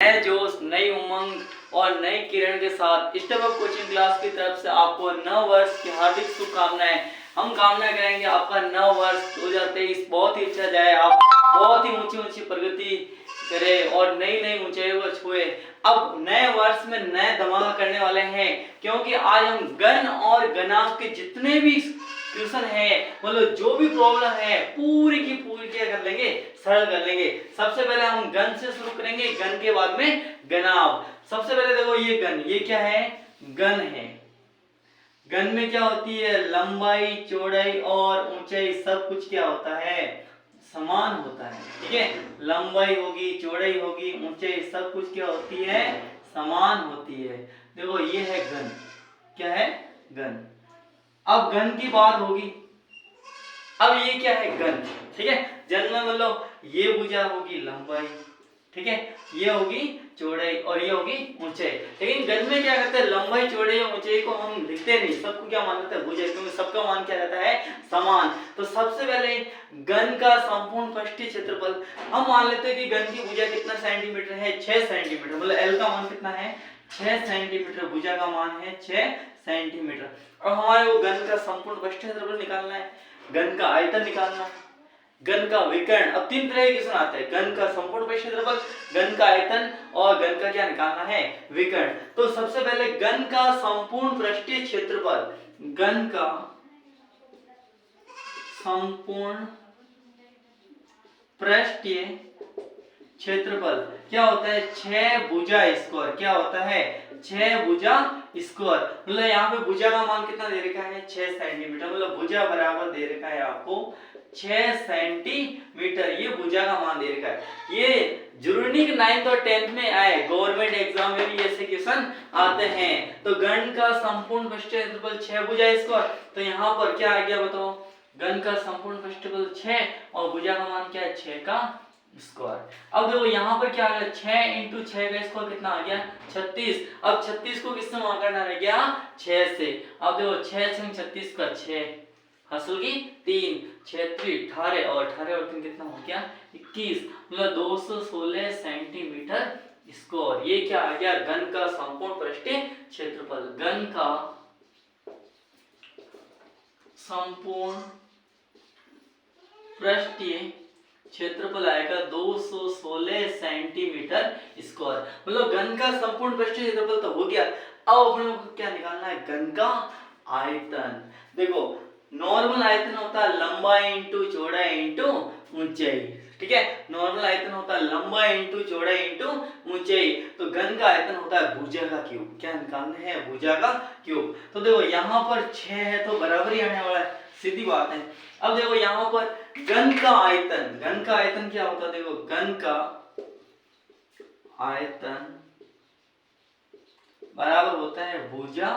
नए जोश, नई उमंग और नई किरण के साथ स्टेप अप कोचिंग क्लास की तरफ से आपको नव वर्ष की हार्दिक शुभकामनाएं। हम कामना करेंगे आपका नव वर्ष 2023 बहुत ही अच्छा जाए, आप बहुत ही ऊंची ऊंची प्रगति करें और नई नई ऊंचाइयों को छुए। अब नए वर्ष में नए धमाका करने वाले हैं, क्योंकि आज हम गण और गणांक के जितने भी क्वेश्चन है, मतलब जो भी प्रॉब्लम है पूरी की पूरी क्या कर लेंगे, सरल कर लेंगे। सबसे पहले हम गण से शुरू करेंगे, गण के बाद में गणांक। सबसे पहले देखो ये गण, ये क्या है, गण है। गण में क्या होती है, लंबाई, चौड़ाई और ऊंचाई सब कुछ क्या होता है, समान होता है। ठीक है, लंबाई होगी, चौड़ाई होगी, ऊंचाई सब कुछ क्या होती है, समान होती है। देखो ये है गण, क्या है, गण। अब घन की बात होगी, अब ये क्या है, घन। ठीक है, जन में मतलब ये भुजा होगी लंबाई, ठीक है, ये होगी चौड़ाई और ये होगी ऊंचाई। लेकिन घन में क्या करते हैं, लंबाई, चौड़ाई और ऊंचाई को हम लिखते नहीं, सबको क्या मान लेते हैं, भुजा, क्योंकि सबका मान क्या रहता है, समान। तो सबसे पहले घन का संपूर्ण पृष्ठीय क्षेत्रफल हम मान लेते हैं कि घन की भुजा कितना सेंटीमीटर है, 6 सेंटीमीटर, मतलब एल का मान कितना है, 6 सेंटीमीटर, भुजा का मान है 6 सेंटीमीटर। और हमारे को घन का संपूर्ण पृष्ठीय क्षेत्रफल निकालना है, घन का आयतन निकालना है, घन का विकर्ण। अब तीन तरह के क्वेश्चन आते हैं, घन का संपूर्ण पृष्ठीय क्षेत्रफल, घन का आयतन और घन का क्या निकालना है, विकर्ण। तो सबसे पहले घन का संपूर्ण पृष्ठीय क्षेत्रफल, घन का संपूर्ण पृष्ठीय क्षेत्रफल क्या होता है, 6 भुजा स्क्वायर। क्या होता है, 6 भुजा स्क्वायर। मतलब यहाँ पे भुजा का मान कितना दे रखा है, 6 सेंटीमीटर, मतलब भुजा बराबर दे रखा है आपको 6 सेंटीमीटर, ये भुजा का मान दे रखा है। ये जरूरी नहीं कि 9th और 10th में आए, गवर्नमेंट एग्जाम में भी ऐसे क्वेश्चन आते हैं। तो घन का संपूर्ण पृष्ठीय क्षेत्रफल 6 भुजा स्क्वायर, तो यहाँ पर क्या आ गया बताओ, घन का संपूर्ण पृष्ठफल 6 और भुजा का मान क्या है, 6 का स्क्वायर। अब देखो यहाँ पर क्या आ गया, 6 इंटू 6 का स्क्वायर कितना आ गया, 36। अब 36 को किससे भाग करना रह गया, 6 से। अब देखो 6 से 36 का 6 हासिल की 3, 6 3 18 और 18 और 3 कितना हो गया, 21, मतलब 216 सेंटीमीटर स्क्वायर। ये क्या आ गया, घन का संपूर्ण पृष्ठीय क्षेत्रफल। घन का संपूर्ण पृष्ठीय क्षेत्रफल आएगा 216 सेंटीमीटर स्क्वायर। मतलब घन का संपूर्ण पृष्ठीय क्षेत्रफल तो हो गया। अब अपने को क्या निकालना है, घन का आयतन। देखो नॉर्मल आयतन होता है लंबाई इंटू चौड़ाई इंटू ऊंचाई। ठीक है, नॉर्मल आयतन होता है लंबाई इंटू चौड़ाई इंटू ऊंचाई। तो घन का आयतन होता है भुजा का क्यूब। क्या निकालना है, भुजा का क्यूब। तो देखो यहाँ पर 6 है तो बराबर ही आने वाला है, सीधी बात है। अब देखो यहाँ पर घन का आयतन, घन का आयतन क्या होता है, देखो घन का आयतन बराबर होता है भुजा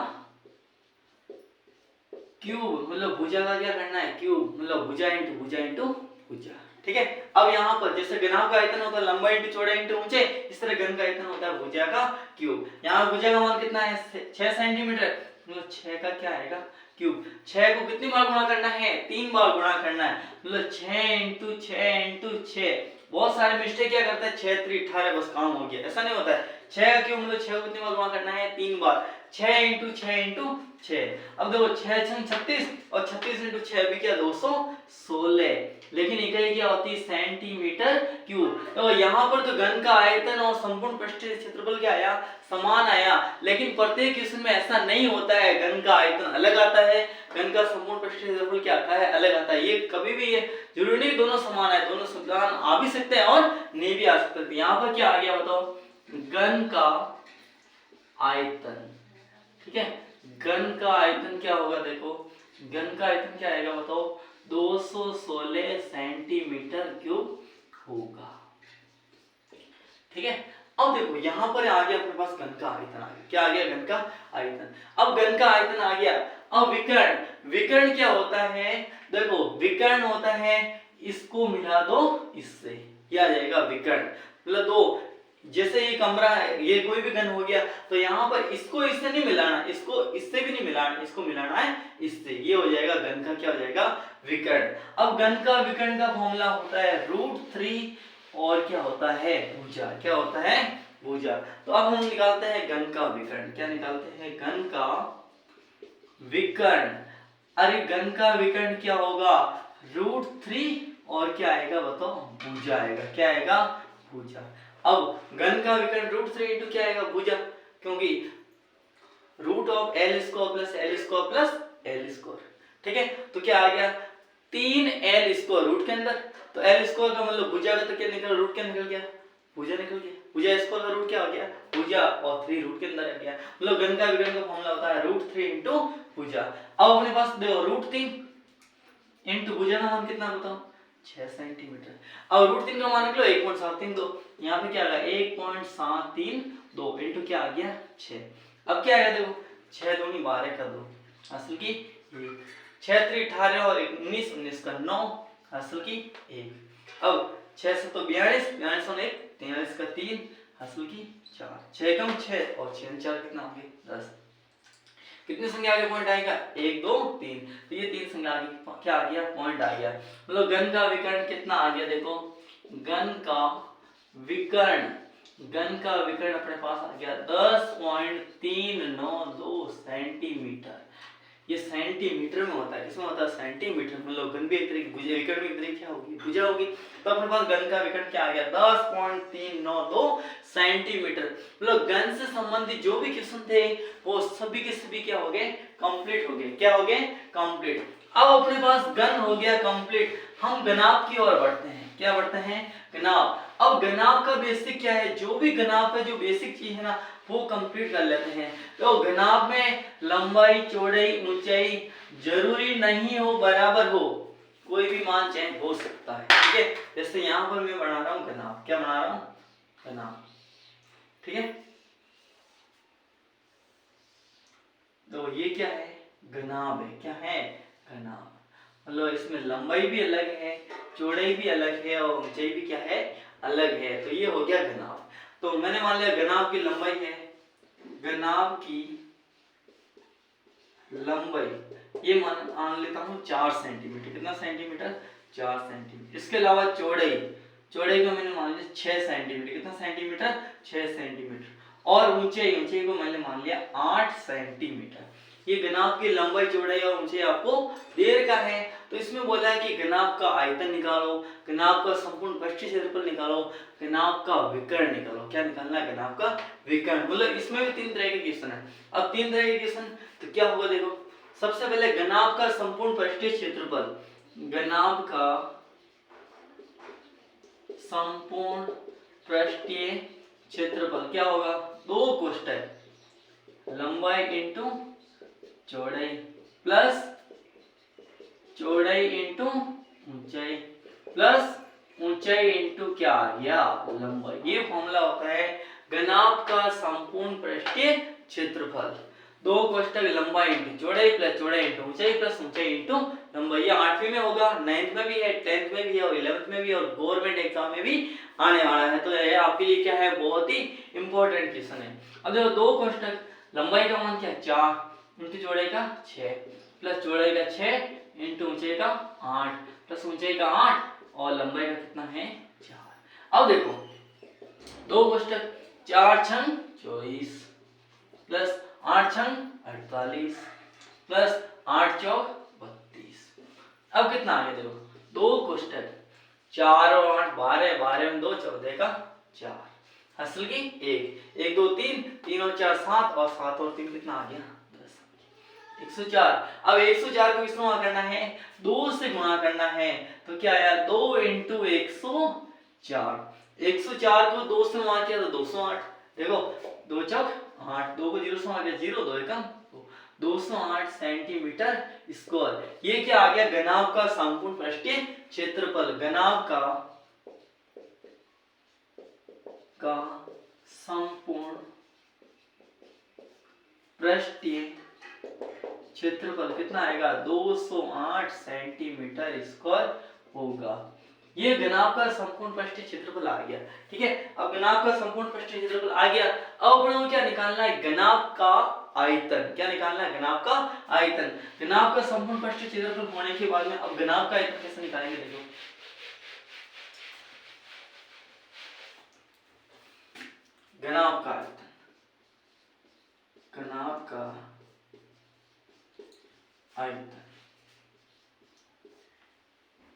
क्यूब। मतलब भुजा का क्या करना है, क्यूब, मतलब भुजा इंटू भुजा। ठीक है, अब यहाँ पर जैसे घनाभ का आयतन होता है लंबाई इंटू चौड़ाई इंटू ऊंचाई, इस तरह घन का आयतन होता है भुजा का क्यूब। यहाँ भुजा का मान कितना है, 6 सेंटीमीटर, मतलब 6 का क्या आएगा, क्यूब। 6 को कितनी बार गुणा करना है, 3 बार गुणा करना है, मतलब 6 इंटू 6 इंटू 6। बहुत सारे मिस्टेक क्या करते हैं, 6 3 18 बस काम हो गया, ऐसा नहीं होता है। 6 का क्यूब मतलब 6 को कितनी बार गुणा करना है, 3 बार, 6 इंटू 6 इंटू 6। अब देखो 6 6 36 और 36 इंटू 6 भी क्या, 216। लेकिन इकाई क्या होती है, सेंटीमीटर क्यूब। तो यहाँ पर तो घन का आयतन और संपूर्ण पृष्ठीय क्षेत्रफल क्या आया, समान आया। लेकिन प्रत्येक क्वेश्चन में ऐसा नहीं होता है, घन का आयतन अलग आता है, घन का संपूर्ण पृष्ठीय क्षेत्रफल क्या आता है, अलग आता है। ये कभी भी है, जरूरी नहीं दोनों समान है, दोनों समान आ भी सकते हैं और नहीं भी आ सकते। यहाँ पर क्या आ गया बताओ, घन का आयतन। ठीक है, घन का आयतन क्या होगा, देखो घन का आयतन क्या आएगा बताओ, 216 सेंटीमीटर क्यूब होगा। ठीक है, अब देखो यहाँ पर आ गया अपने पास घन का आयतन आ गया। क्या आ गया, घन का आयतन। अब घन का आयतन आ गया। अब विकर्ण, विकर्ण क्या होता है, देखो विकर्ण होता है, इसको मिला दो इससे, क्या आ जाएगा विकर्ण। मतलब दो, जैसे ये कमरा है, ये कोई भी घन हो गया, तो यहाँ पर इसको इससे नहीं मिलाना, इसको इससे भी नहीं मिलाना, इसको मिलाना है इससे, ये हो जाएगा घन का क्या हो जाएगा, विकर्ण। अब घन का विकर्ण का फॉर्मूला होता है √3 और क्या होता है भुजा। क्या होता है, भुजा। तो अब हम निकालते हैं घन का विकर्ण। क्या निकालते हैं? घन का विकर्ण। अरे घन का विकर्ण क्या होगा? √3 और क्या आएगा बताओ? भुजा आएगा। क्या आएगा? भुजा। अब घन का विकर्ण √3 इंटू क्या आएगा? भुजा, क्योंकि √L² plus L² plus L²। ठीक है, तो क्या आ गया? 3L² रूट के अंदर, तो L² का मतलब भुजा का, तो क्या निकल? रूट क्या निकल गया? भुजा निकल गया। भुजा स्क्वायर का रूट क्या हो गया? भुजा, और 3 रूट के अंदर आ गया। मतलब घन का विकर्ण का फॉर्मूला होता है √3 इंटू भुजा। अब अपने पास देखो √3 इंटू भुजा का मान कितना बताओ? 6 सेंटीमीटर। अब √3 का मान निकलो 1.732। यहाँ पे क्या आ गया? 1.732 इंटू क्या आ गया? 6। अब क्या आएगा देखो? 6 दूनी 12 का 2 हासिल की 1, 6 3 18 और 19 19 का 9 हासिल की 1। अब 6 से तो 42 42 और 1 43 का 3 हासिल की 4, 6 कम 6 और 6 4 कितना होंगे? 10। कितनी संख्या आगे पॉइंट आएगा? 1 2 3, तो ये 3 संख्या आगे क्या आ गया? पॉइंट आ गया। मतलब घन का विकर्ण कितना आ गया? देखो घन का विकर्ण, घन का विकर्ण अपने पास आ गया 10.392 सेंटीमीटर। ये सेंटीमीटर में होता है, किसमें होता है? सेंटीमीटर। मतलब घन भी एक तरीके भुजा, विकर्ण भी एक तरीके क्या होगी? भुजा होगी। तो अपने पास घन का विकर्ण क्या आ गया? 10.392 सेंटीमीटर। मतलब घन से संबंधित जो भी क्वेश्चन थे वो सभी के सभी क्या हो गए? कंप्लीट हो गए। क्या हो गए? कंप्लीट। अब अपने पास घन हो गया कंप्लीट, हम घनाभ की ओर बढ़ते हैं। क्या बढ़ते हैं? घनाभ। अब घनाभ का बेसिक क्या है? जो भी घनाभ है, जो बेसिक चीज है ना, वो कंप्लीट कर लेते हैं। तो घनाभ में लंबाई चौड़ाई ऊंचाई जरूरी नहीं हो बराबर हो, कोई भी मान चेंज हो सकता है। ठीक है, जैसे यहाँ पर मैं बना रहा हूँ घनाभ। क्या बना रहा हूँ? घनाभ। ठीक है, तो ये क्या है? घनाभ है। क्या है? घनाभ। मतलब इसमें लंबाई भी अलग है, चौड़ाई भी अलग है और ऊंचाई भी क्या है? अलग है। तो ये हो गया घनाभ। तो मैंने मान लिया घनाभ की लंबाई है, घनाभ की लंबाई ये मान लेता हूँ 4 सेंटीमीटर। कितना सेंटीमीटर? 4 सेंटीमीटर। इसके अलावा चौड़ाई, चौड़ाई को मैंने मान लिया 6 सेंटीमीटर। कितना सेंटीमीटर? 6 सेंटीमीटर। और ऊंचाई, ऊंचाई को मैंने मान लिया 8 सेंटीमीटर। ये घनाभ की लंबाई चौड़ाई और ऊंचाई आपको दे रखा है। तो इसमें बोला है कि घनाभ का आयतन निकालो, घनाभ का संपूर्ण पृष्ठीय क्षेत्रफल निकालो, घनाभ का विकर्ण निकालो। क्या निकालना है? घनाभ का विकर्ण। मतलब इसमें भी 3 तरह के क्वेश्चन है। अब 3 तरह के क्वेश्चन तो क्या होगा देखो? सबसे पहले घनाभ का संपूर्ण पृष्ठीय क्षेत्रफल, घनाभ का संपूर्ण पृष्ठीय क्षेत्रफल क्या होगा? 2 कोष्टक लंबाई इंटू चौड़ाई प्लस चौड़ाई इंटू ऊंचाई प्लस ऊंचाई इंटू क्या आ गया? लंबाई। ये फॉर्मूला होता है घनाभ का संपूर्ण पृष्ठीय क्षेत्रफल। 2 कोष्टक लंबाई इंटू चौड़ाई प्लस चौड़ाई इंटू ऊंचाई प्लस ऊंचाई इंटू लंबाई। ये 8वीं में होगा, 9th में भी है, 10th में भी है और 11th में भी है और गवर्नमेंट एग्जाम में भी आने वाला है। तो ये आपके लिए क्या है? बहुत ही इंपॉर्टेंट क्वेश्चन है। अब देखो 2 कोष्टक लंबाई का मान क्या? 4 इंटू चौड़ाई का 6 प्लस चौड़ाई का 6 इंटू ऊंचाई का 8 प्लस ऊंचाई का 8 और लंबाई का कितना है? 4। अब देखो 2 कोष्टक 4 छंग 24 प्लस 8 छंग 48 प्लस 8 चौक 32। अब कितना आ गया देखो? 2 कोष्टक 4 और 8 12, 12 में 2 14 का 4 हासिल की 1, 1 2 3, 3 और 4 7 और 7 और 3 कितना आ गया? 10, 104। अब 104 को किससे गुणा करना है? 2 से गुणा करना है। तो क्या आया? 2 इंटू 104। 104 को 2 से गुणा किया तो 208। देखो 2 चौक 8, 2 को 0 से गुणा किया 0, 2 एकम 208 सेंटीमीटर स्क्वायर। ये क्या आ गया? घनाभ का संपूर्ण पृष्ठीय क्षेत्रफल। घनाभ का संपूर्ण पृष्ठीय क्षेत्रफल कितना आएगा? 208 सेंटीमीटर स्क्वायर होगा। ये घनाभ का संपूर्ण पृष्ठीय क्षेत्रफल आ गया। ठीक है, अब घनाभ का संपूर्ण पृष्ठीय क्षेत्रफल आ गया। अब अपने को क्या निकालना है? घनाभ का आयतन। क्या निकालना है? घनाभ का आयतन। घनाभ का संपूर्ण पृष्ठीय क्षेत्रफल होने के बाद में अब घनाभ का आयतन कैसे निकालेंगे देखो। घनाभ का आयतन, घनाभ का आयतन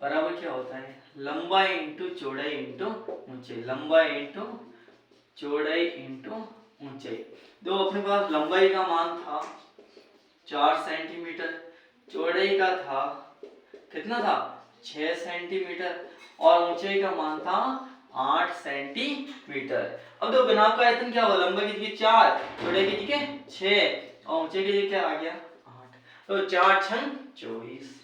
बराबर क्या होता है, लंबाई इंटू चौड़ाई इंटू ऊंचाई, लंबाई इंटू चौड़ाई इंटू ऊंचाई। तो अपने पास लंबाई का मान था 4 सेंटीमीटर, चौड़ाई का था कितना था 6 सेंटीमीटर और ऊंचाई का मान था 8 सेंटीमीटर। अब तो घनाभ का आयतन क्या हुआ, लंबाई की जगह 4, चौड़ाई की जगह 6 और ऊंचाई की जगह क्या आ गया 8, तो 4 छंग 24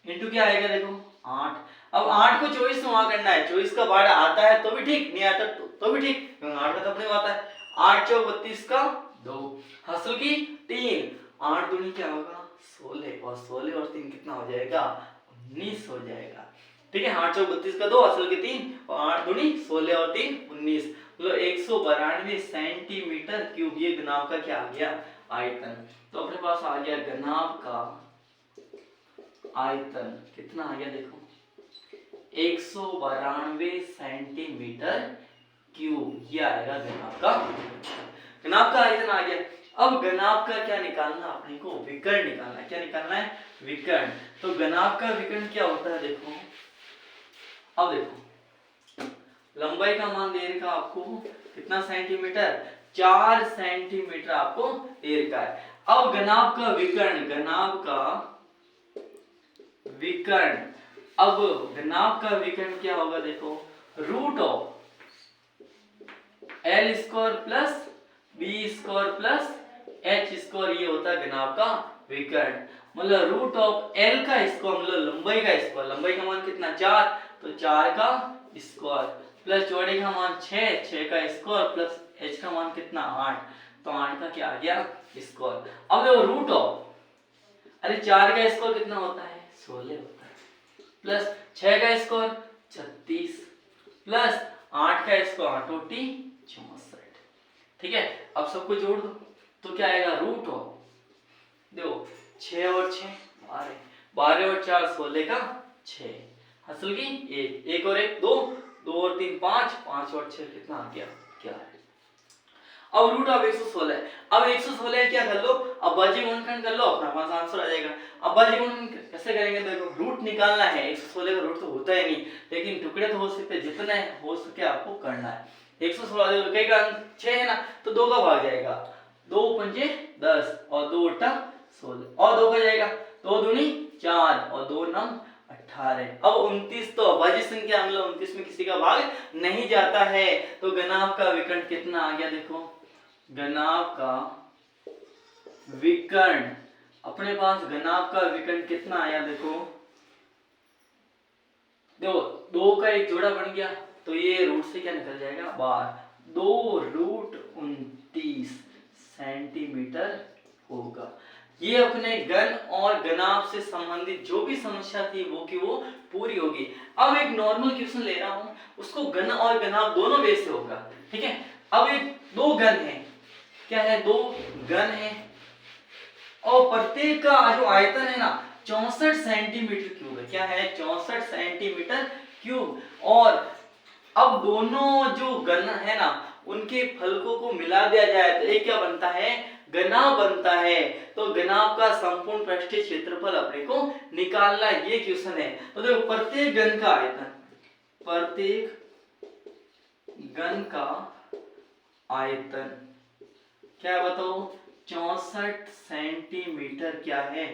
इंटू क्या आएगा देखो 8। अब 8 को 24 से वहां करना है, 24 का बार आता है तो भी ठीक, नहीं आता तो भी ठीक, क्योंकि 8 का तो अपने आता है। 8 चौक 32 का 2, हासिल की 3, 8 दूनी क्या होगा 16 और 16 और 3 कितना हो जाएगा 19 हो जाएगा। ठीक है, 8 चौक 32 का 2, हासिल की 3 और 8 दूनी 16 और 3 19, मतलब 192 सेंटीमीटर क्यूब। ये घनाभ का क्या आ गया आयतन। तो अपने पास आ गया घनाभ का आयतन कितना आ गया देखो 192 सेंटीमीटर क्यूब, ये आएगा घनाभ का, घनाभ का आयतन आ गया। अब घनाभ का क्या निकालना अपने को, विकर्ण निकालना है। क्या निकालना है विकर्ण। तो घनाभ का विकर्ण क्या होता है देखो, अब देखो लंबाई का मान दे रखा आपको कितना सेंटीमीटर 4 सेंटीमीटर आपको दे रखा है। अब घनाभ का विकर्ण, घनाभ का विकर्ण, अब घनाभ का विकर्ण क्या होगा देखो root of l square plus b square plus h square, ये होता है घनाभ का विकर्ण। मतलब रूट ऑफ एल का स्क्वायर मतलब लंबाई का स्क्वायर, लंबाई का मान कितना 4, तो 4 का स्क्वायर प्लस चौड़ाई का मान 6, 6 का स्क्वायर प्लस एच का मान कितना 8, तो 8 का क्या आ गया स्क्वायर। अब देखो रूट ऑफ, अरे 4 का स्क्वायर कितना होता है 16 होता है, प्लस 6 का स्क्वायर 36 प्लस 8 का स्क्वायर 8 64। ठीक है, अब सबको जोड़ दो तो क्या आएगा रूट ऑफ, देखो 6 और 6 12, 12 और 4 16 का 6, हासिल की 1, 1 और 1 2, 2 और 3 5, 5 और 6 कितना आ गया 11। अब रूट ऑफ 116, अब 116 क्या कर लो, अब बाजी गुणनखंड कर लो, अपना पास आंसर आ जाएगा। अब बाजी गुणनखंड कैसे करेंगे देखो, रूट निकालना है, 116 का रूट तो होता ही नहीं, लेकिन टुकड़े तो हो सकते, जितने हो सके आपको करना है। 116 कई का 6 है ना, तो 2 का भाग जाएगा, 2 पंजे 10 और 2 उल्टा 16 और 2 का जाएगा, 2 दूनी 4 और 2 नम 18। अब 29 तो अभाज्य संख्या, मतलब 29 में किसी का भाग नहीं जाता है, तो घनाभ का विकर्ण कितना आ गया देखो, घनाभ का विकर्ण, अपने पास घनाभ का विकर्ण कितना आया देखो, देखो 2 का एक जोड़ा बन गया, तो ये रूट से क्या निकल जाएगा बाहर, 2 रूट 29 सेंटीमीटर होगा। ये अपने घन और घनाभ से संबंधित जो भी समस्या थी वो की वो पूरी होगी। अब एक नॉर्मल क्वेश्चन ले रहा हूं, उसको घन और घनाभ दोनों वे से होगा। ठीक है, अब एक दो घन है, क्या है दो घन है और प्रत्येक का जो आयतन है ना 64 सेंटीमीटर क्यूब है। क्या है 64 सेंटीमीटर क्यूब। और अब दोनों जो घन है ना उनके फलकों को मिला दिया जाए तो एक क्या बनता है घनाभ बनता है। तो घनाभ का संपूर्ण पृष्ठीय क्षेत्रफल अपने को निकालना, ये क्वेश्चन है। तो देखो प्रत्येक घन का आयतन, प्रत्येक घन का आयतन क्या है बताओ 64 सेंटीमीटर क्या है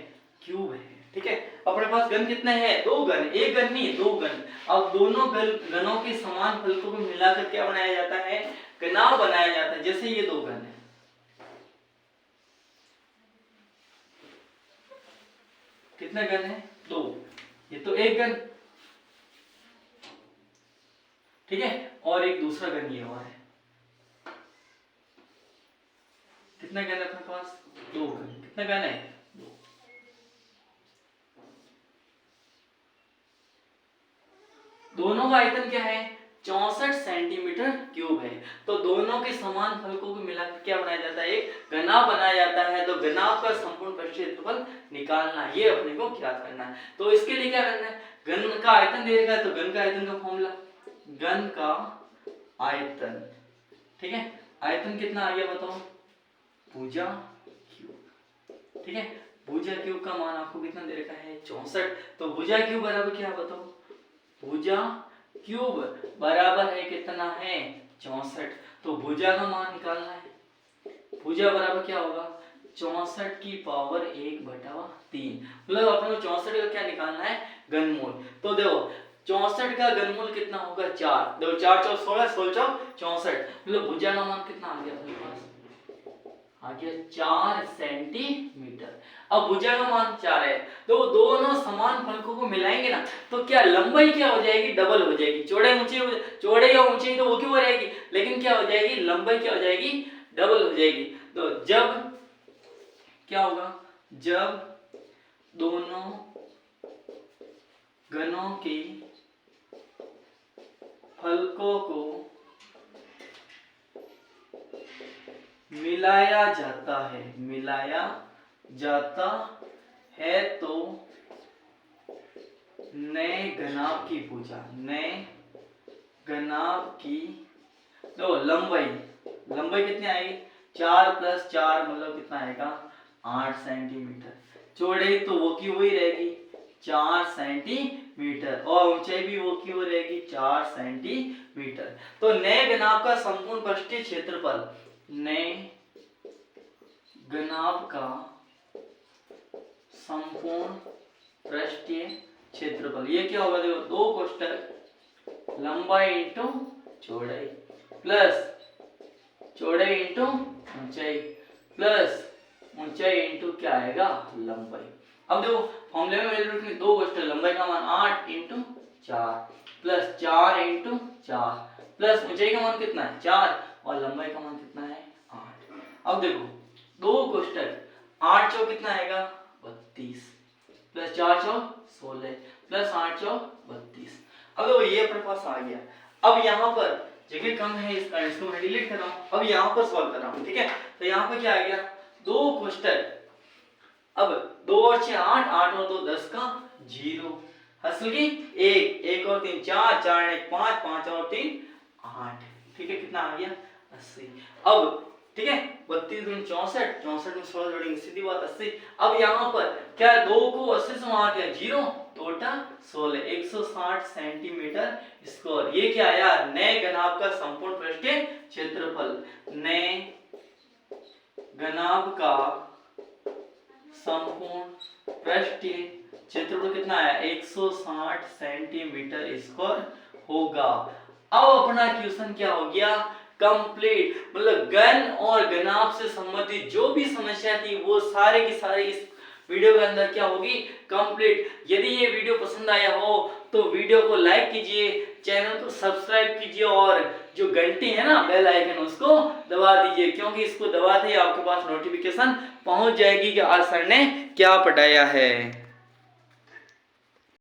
क्यूब है। ठीक है, अपने पास घन कितने हैं दो घन, एक घन नहीं दो घन। अब दोनों घनों के समान फलकों को मिलाकर क्या बनाया जाता है घनाभ बनाया जाता है। जैसे ये दो घन है, कितने घन है दो, ये तो एक घन, ठीक है, और एक दूसरा घन ये हुआ है, कितने घन है अपने पास दो घन, कितने घन है दो। दोनों का आयतन क्या है 64 सेंटीमीटर क्यूब है। तो दोनों के समान फलकों को मिलाकर क्या बनाया जाता है एक घनाभ बनाया जाता है। तो घनाभ का संपूर्ण पृष्ठीय क्षेत्रफल निकालना, ये अपने को ज्ञात करना है। तो इसके लिए क्या करना है घन का आयतन दे रखा है तो घन का आयतन का फॉर्मूला, घन का आयतन, ठीक है, आयतन कितना आ गया बताओ, भुजा क्यूब। ठीक है, भुजा क्यूब का मान आपको कितना दे रखा है 64। तो भुजा क्यूब बराबर क्या बताओ, भुजा क्यूब बराबर है कितना है 64। तो भुजा का मान निकालना है, भुजा बराबर क्या होगा 64 की पावर 1/3। मतलब अपने को 64 का क्या निकालना है घनमूल। तो देखो 64 का घनमूल कितना होगा 4, देखो 4 चौक 16, 16 चौक 64। मतलब भुजा का मान कितना आ गया अपने पास, आ गया 4 सेंटीमीटर। अब भुजा का मान 4 है, तो दोनों समान फलकों को मिलाएंगे ना, तो क्या लंबाई क्या हो जाएगी, डबल हो जाएगी। चौड़ाई ऊंची, चौड़ाई या ऊंचाई तो वो क्यों हो रहेगी, लेकिन क्या हो जाएगी लंबाई क्या हो जाएगी, डबल हो जाएगी। तो जब क्या होगा, जब दोनों घनों के फलकों को मिलाया जाता है, मिलाया जाता है तो नए घनाभ की भुजा, नए घनाभ की तो लंबाई, लंबाई कितनी आएगी 4 + 4 मतलब कितना आएगा 8 सेंटीमीटर। चौड़ाई तो वो की वही रहेगी 4 सेंटीमीटर और ऊंचाई भी वो की वो रहेगी 4 सेंटीमीटर। तो नए घनाभ का संपूर्ण पृष्ठीय क्षेत्रफल, नए घनाभ का संपूर्ण पृष्ठीय क्षेत्रफल, ये क्या होगा देखो 2 कोष्ठक लंबाई इंटू चौड़ाई प्लस चौड़ाई इंटू ऊंचाई प्लस ऊंचाई इंटू क्या आएगा लंबाई। अब देखो फॉर्मूले में वैल्यू रखनी 2 कोष्ठक लंबाई का मान 8 × 4 प्लस 4 × 4 प्लस ऊंचाई का मान कितना है 4 और लंबाई का मान कितना है 8। अब देखो 2 कोष्ठक 8 चौक कितना आएगा 32 प्लस 4 चौक 16 प्लस 8 चौक 32। अब देखो ये अपने पास आ गया। अब यहाँ पर जगह कम है इसको मैं डिलीट कर रहा हूँ, अब यहाँ पर सॉल्व कर रहा हूँ। ठीक है, तो यहाँ पर क्या आ गया 2 कोष्ठक, अब 2 और 6 8, 8 और 2 10 का 0 हासिल की 1, 1 और 3 4, 4 और 1 5, 5 और 3 8। ठीक है, कितना आ गया 80। अब ठीक है 32 × 64, 64 में 16 जोड़ेंगे सीधी बात 80। अब यहाँ पर क्या 2 को 80 से मार दिया 0, 2 × 16 160 सेंटीमीटर स्क्वायर। ये क्या आया नए घनाभ का संपूर्ण पृष्ठीय क्षेत्रफल, नए घनाभ का संपूर्ण पृष्ठीय क्षेत्रफल कितना आया 160 सेंटीमीटर स्क्वायर होगा। अब अपना क्वेश्चन क्या हो गया कंप्लीट, मतलब घन और घनाभ से संबंधित जो भी समस्या थी वो सारे की सारी इस वीडियो के अंदर क्या होगी कंप्लीट। यदि ये वीडियो पसंद आया हो तो वीडियो को लाइक कीजिए, चैनल को सब्सक्राइब कीजिए और जो घंटी है ना बेल आइकन उसको दबा दीजिए, क्योंकि इसको दबाते ही आपके पास नोटिफिकेशन पहुंच जाएगी कि आज सर ने क्या पढ़ाया है।